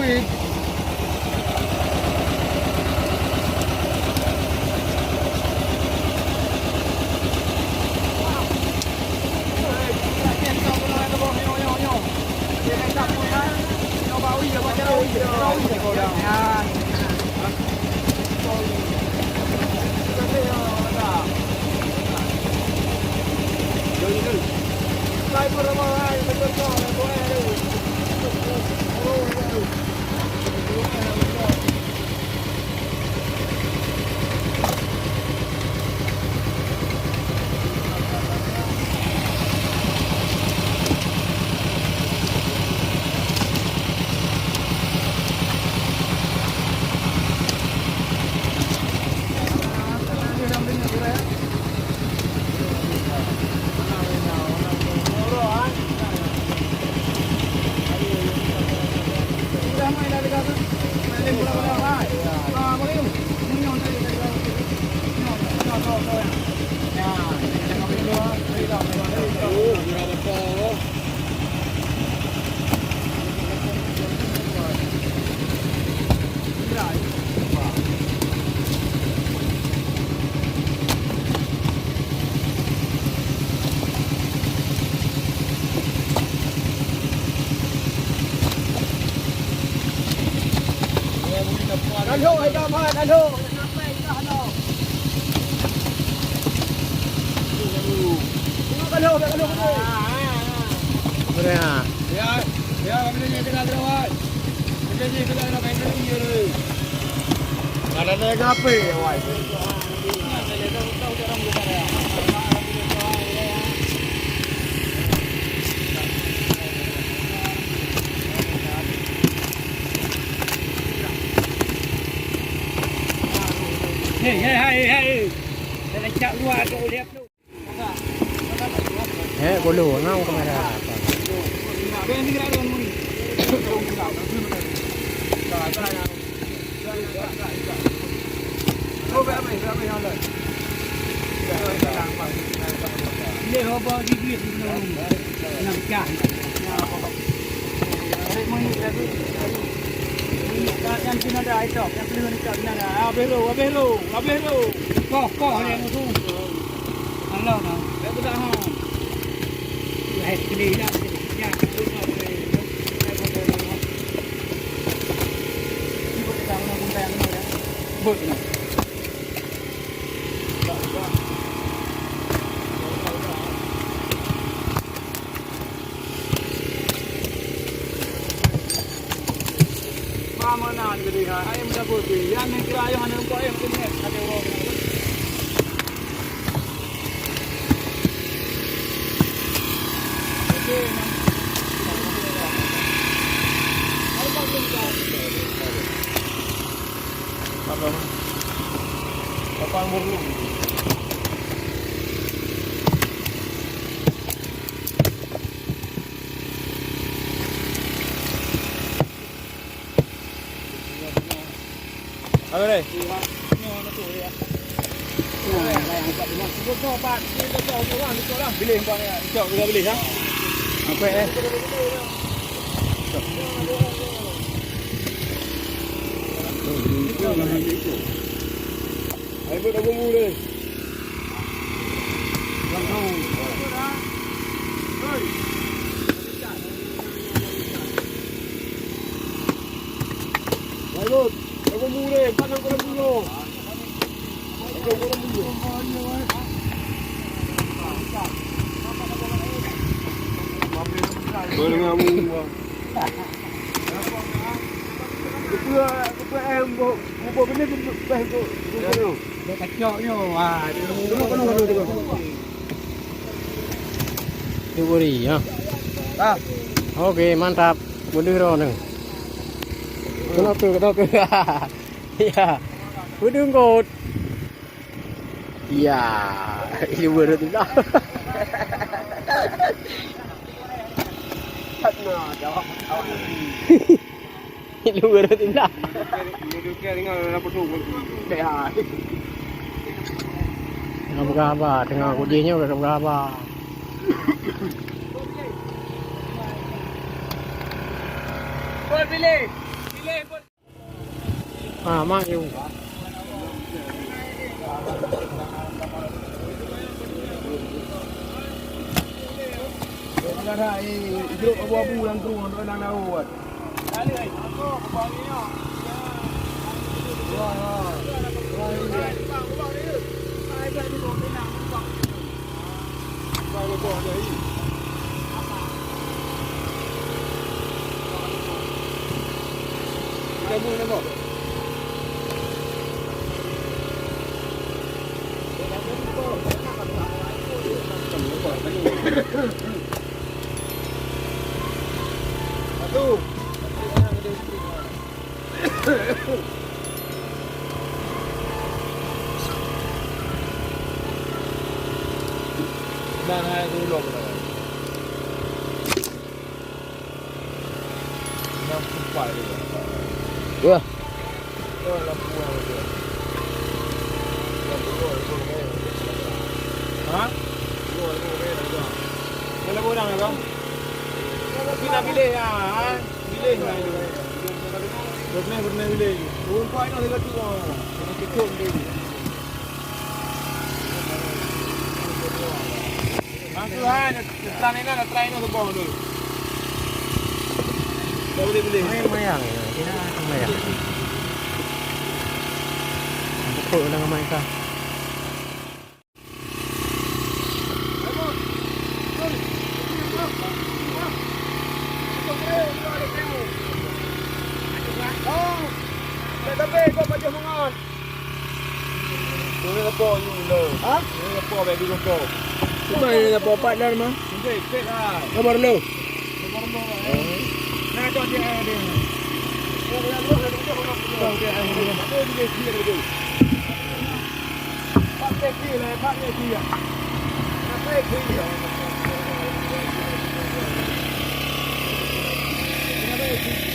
Wih. Alo, ay dapat, alo. Alo, alo. Boleh ah. Ya, ya, boleh kita terawat. Jadi kita nak main ni. Ada naik apa? Wai. Hei. Saya cak luar tu lihat tu. Bolu ngau kamera. Ben ni kira mun. Oh, berapa yang ada? Ni apa di nak kan. Yang sini ada item, yang sini ada. Abelo. Kau yang tu. Allah nak. Aku dah ha. Ini dah. Ya, tu nak. Buat ni. Mana jadi ayam dah boleh. Yang ni kira ayam mana kau ayam ni ada orang. Okey. Apa? Apa murni? Apa ni? Ni mana tu ya? Kau pak, kau orang ni kau lah. Pilih kau ni. Kau kita pilih ha. Apa eh? Ayo dah bumbu ni. Langsung. Hei. Ayo. Aku murah, pasang kolam dulu. Pasang kolam dulu. Boleh ngamu. Ketua em buat benda best tu. Dah kacoknya. Wah, dulu. Diberi ya. Okey, mantap. Berdua orang. Kenapa? Ya. Udung kot. Ya. Ini berat tu dah. Nah, jawab. Ini berat tu dah. Ini dia dengan apa tu? Dah. Tengah berapa? Tengah kujinya berapa? Boleh pilih. mak you. Ada hidup abu-abu yang tu orang nak buat. Ada aku bang ni. Wah. Ai bang ni boleh nak bang. Bang boleh ni. Kita boleh nak. Aduh. Dan hai dulu kita. Yang sampai dia. Dua. Oh, lampu yang dia. Ha? Kalau orang apa? Kita pilih ya, pilih lah. Benar pilih. Rumpai nak dekat tu. Kita kecil dia. Langsung lah, tanah ni nak try nak tu bawah dulu. Boleh pilih. Mayang ya, kita akan mayang. Pukul dengan mereka. Tapi kau macam mangan. Ini apa ni lo? Ha? Ini apa baby kau? Cuma ini apa partner mah? Ini pet lah. Nomor lo. Nomor lo. Nah, tu dia ada. Pakai kiri, pakai kiri. Pakai kiri. Pakai kiri.